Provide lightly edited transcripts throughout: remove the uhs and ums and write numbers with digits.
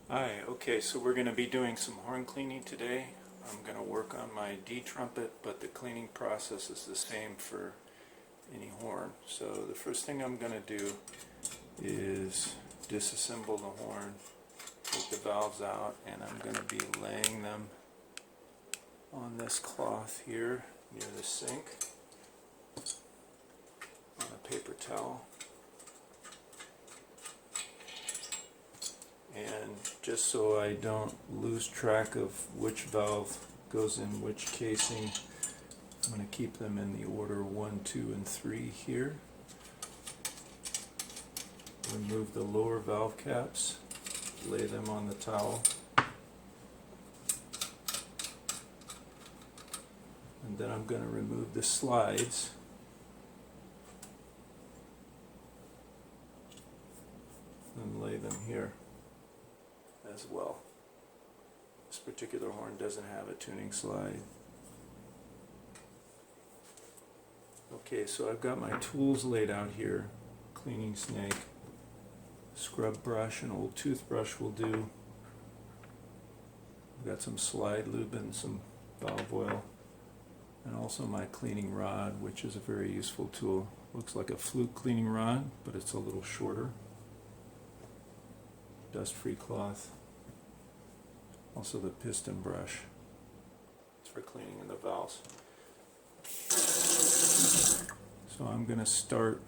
Hi, okay, so we're going to be doing some horn cleaning today. I'm going to work on my D trumpet, but the cleaning process is the same for any horn. So the first thing I'm going to do is disassemble the horn, take the valves out, and I'm going to be laying them on this cloth here near the sink on a paper towel. And just so I don't lose track of which valve goes in which casing, I'm going to keep them in the order 1, 2, and 3 here. Remove the lower valve caps, lay them on the towel, and then I'm going to remove the slides and lay them here as well. This particular horn doesn't have a tuning slide. Okay, so I've got my tools laid out here. Cleaning snake, scrub brush, an old toothbrush will do. I've got some slide lube and some valve oil, and also my cleaning rod, which is a very useful tool. Looks like a flute cleaning rod, but it's a little shorter. Dust-free cloth. Also the piston brush. It's for cleaning in the valves. So I'm going to start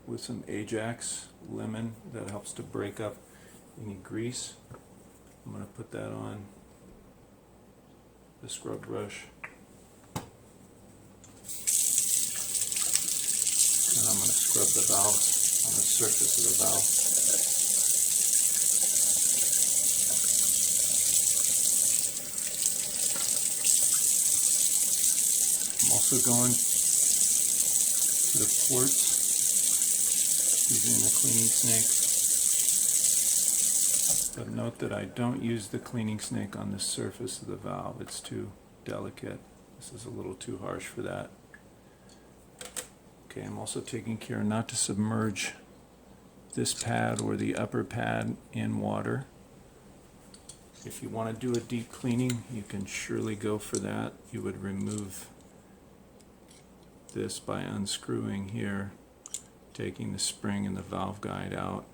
with some Ajax lemon that helps to break up any grease. I'm going to put that on the scrub brush. And I'm going to scrub the valves on the surface of the valve. I'm also going to the ports using the cleaning snake. But note that I don't use the cleaning snake on the surface of the valve. It's too delicate. This is a little too harsh for that. Okay, I'm also taking care not to submerge this pad or the upper pad in water. If you want to do a deep cleaning, you can surely go for that. You would remove this by unscrewing here, taking the spring and the valve guide out,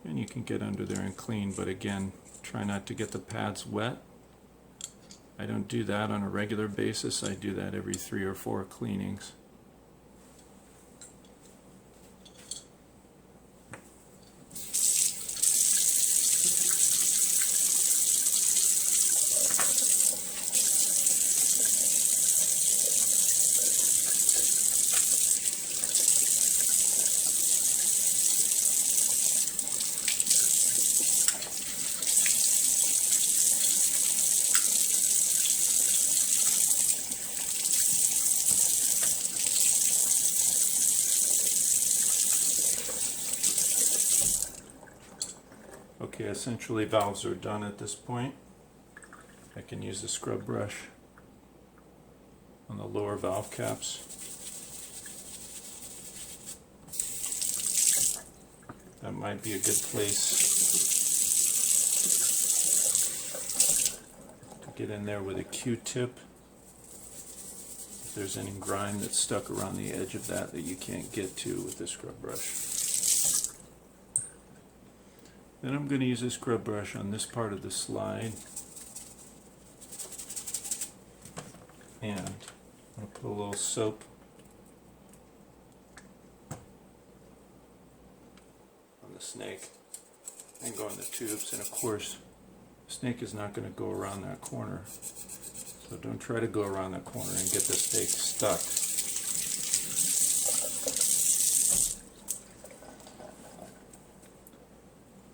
and you can get under there and clean, but again, try not to get the pads wet. I don't do that on a regular basis. I do that every 3 or 4 cleanings. Okay, essentially valves are done at this point. I can use the scrub brush on the lower valve caps. That might be a good place to get in there with a Q-tip if there's any grime that's stuck around the edge of that you can't get to with the scrub brush. Then I'm going to use a scrub brush on this part of the slide, and I'm going to put a little soap on the snake and go in the tubes, and of course the snake is not going to go around that corner, so don't try to go around that corner and get the snake stuck.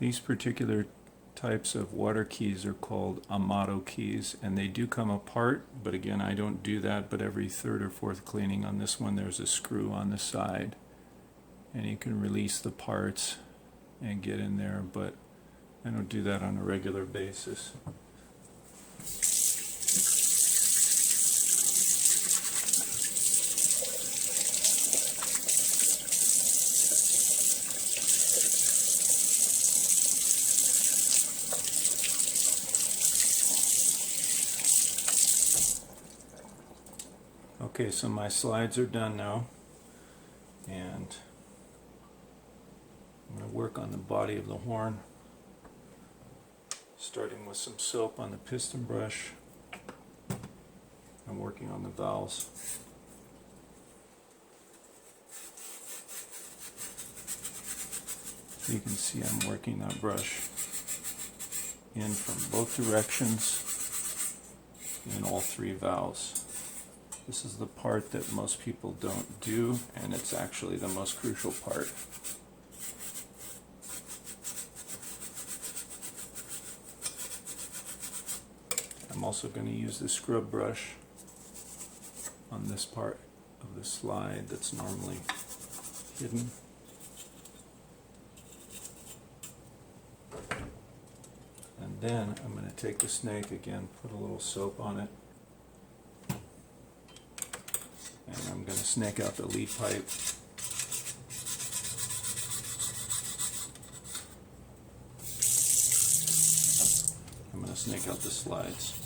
These particular types of water keys are called Amato keys, and they do come apart, but again, I don't do that, but every 3rd or 4th cleaning. On this one there's a screw on the side, and you can release the parts and get in there, but I don't do that on a regular basis. Okay, so my slides are done now, and I'm going to work on the body of the horn, starting with some soap on the piston brush. I'm working on the valves. You can see I'm working that brush in from both directions in all three valves. This is the part that most people don't do, and it's actually the most crucial part. I'm also going to use the scrub brush on this part of the slide that's normally hidden. And then I'm going to take the snake again, put a little soap on it, and I'm going to snake out the lead pipe. I'm going to snake out the slides.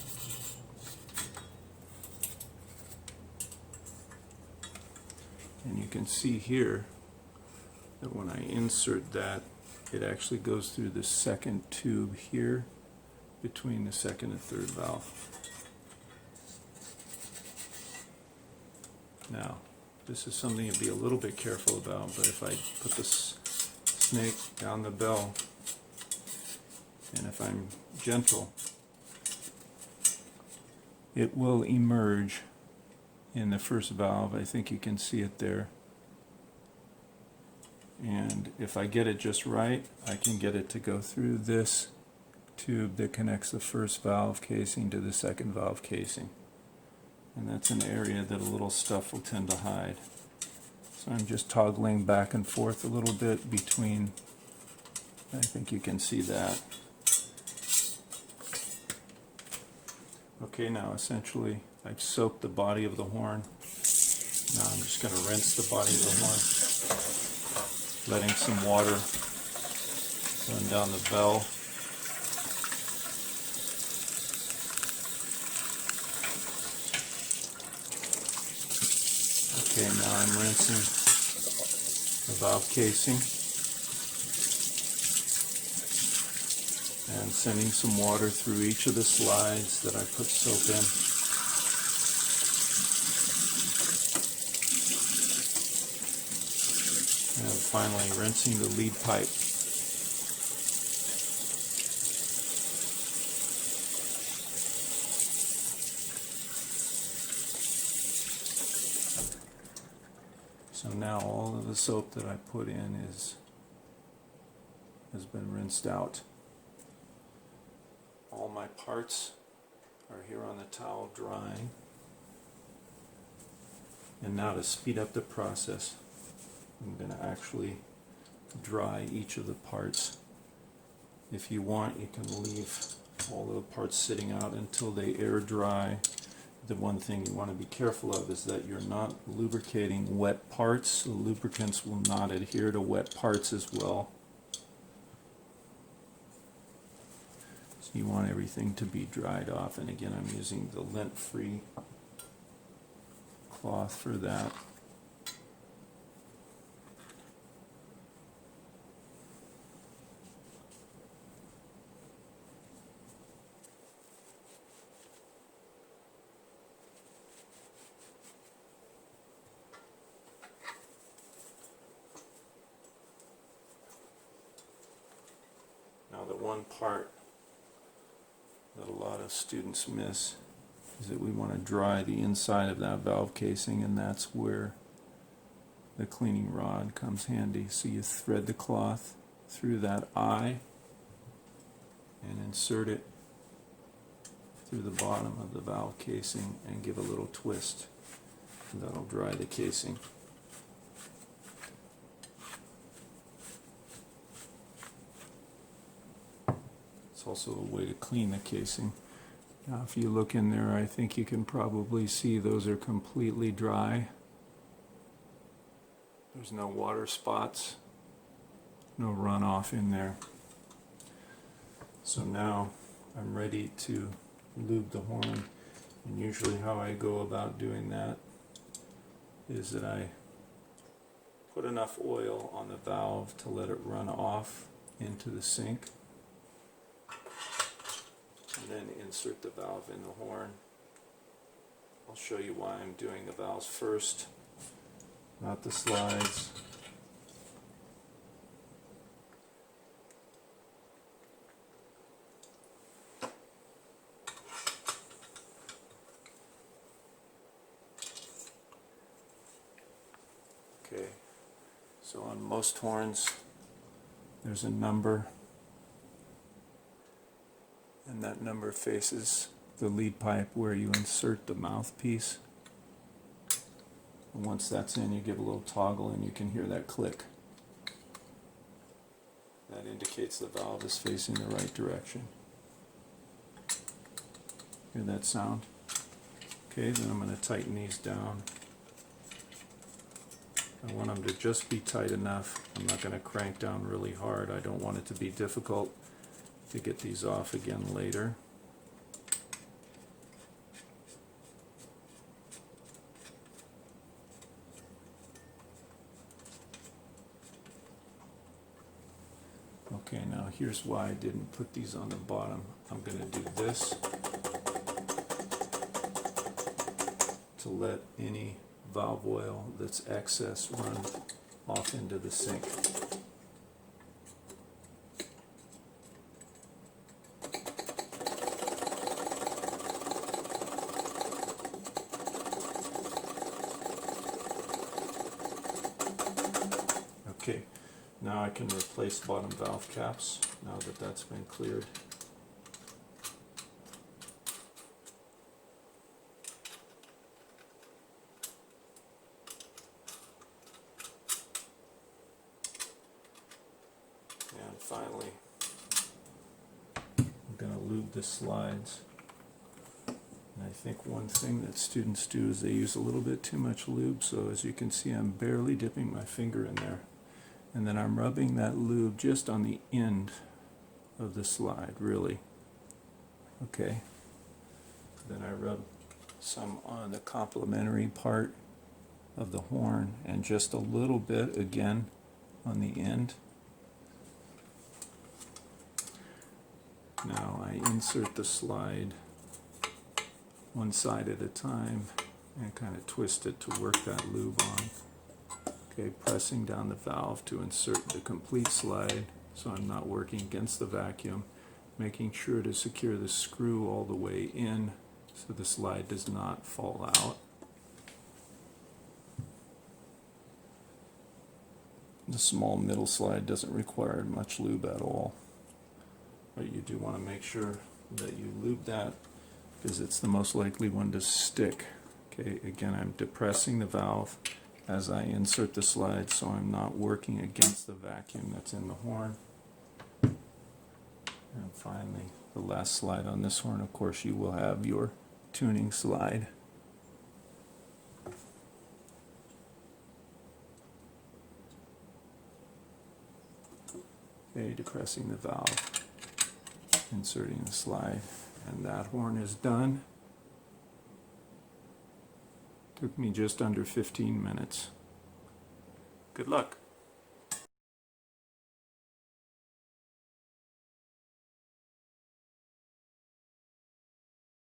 And you can see here that when I insert that, it actually goes through the second tube here between the second and third valve. Now, this is something to be a little bit careful about, but if I put the snake down the bell, and if I'm gentle, it will emerge in the first valve. I think you can see it there. And if I get it just right, I can get it to go through this tube that connects the first valve casing to the second valve casing. And that's an area that a little stuff will tend to hide. So I'm just toggling back and forth a little bit between, I think you can see that. Okay, now essentially I've soaked the body of the horn. Now I'm just going to rinse the body of the horn, letting some water run down the bell. Okay, now I'm rinsing the valve casing and sending some water through each of the slides that I put soap in. And finally rinsing the lead pipe. So now all of the soap that I put in has been rinsed out. All my parts are here on the towel drying. And now to speed up the process, I'm going to actually dry each of the parts. If you want, you can leave all of the parts sitting out until they air dry. The one thing you want to be careful of is that you're not lubricating wet parts. The lubricants will not adhere to wet parts as well. So you want everything to be dried off. And again, I'm using the lint-free cloth for that. Now the one part that a lot of students miss is that we want to dry the inside of that valve casing, and that's where the cleaning rod comes handy. So you thread the cloth through that eye and insert it through the bottom of the valve casing and give a little twist. And that'll dry the casing. It's also a way to clean the casing. Now if you look in there, I think you can probably see those are completely dry. There's no water spots, no runoff in there. So now I'm ready to lube the horn, and usually how I go about doing that is that I put enough oil on the valve to let it run off into the sink, and then insert the valve in the horn. I'll show you why I'm doing the valves first, not the slides. Okay, so on most horns there's a number, and that number faces the lead pipe where you insert the mouthpiece. And once that's in, you give a little toggle and you can hear that click. That indicates the valve is facing the right direction. Hear that sound? Okay, then I'm going to tighten these down. I want them to just be tight enough. I'm not going to crank down really hard. I don't want it to be difficult to get these off again later. Okay, now here's why I didn't put these on the bottom. I'm going to do this to let any valve oil that's excess run off into the sink. Okay, now I can replace bottom valve caps now that that's been cleared. And finally, I'm going to lube the slides. And I think one thing that students do is they use a little bit too much lube, so as you can see I'm barely dipping my finger in there. And then I'm rubbing that lube just on the end of the slide, really. Okay. Then I rub some on the complementary part of the horn and just a little bit again on the end. Now I insert the slide one side at a time and kind of twist it to work that lube on. Okay, pressing down the valve to insert the complete slide so I'm not working against the vacuum, making sure to secure the screw all the way in so the slide does not fall out. The small middle slide doesn't require much lube at all, but you do want to make sure that you lube that because it's the most likely one to stick. Okay, again I'm depressing the valve as I insert the slide so I'm not working against the vacuum that's in the horn. And finally, the last slide on this horn, of course, you will have your tuning slide. Okay, depressing the valve, inserting the slide, and that horn is done. Took me just under 15 minutes. Good luck.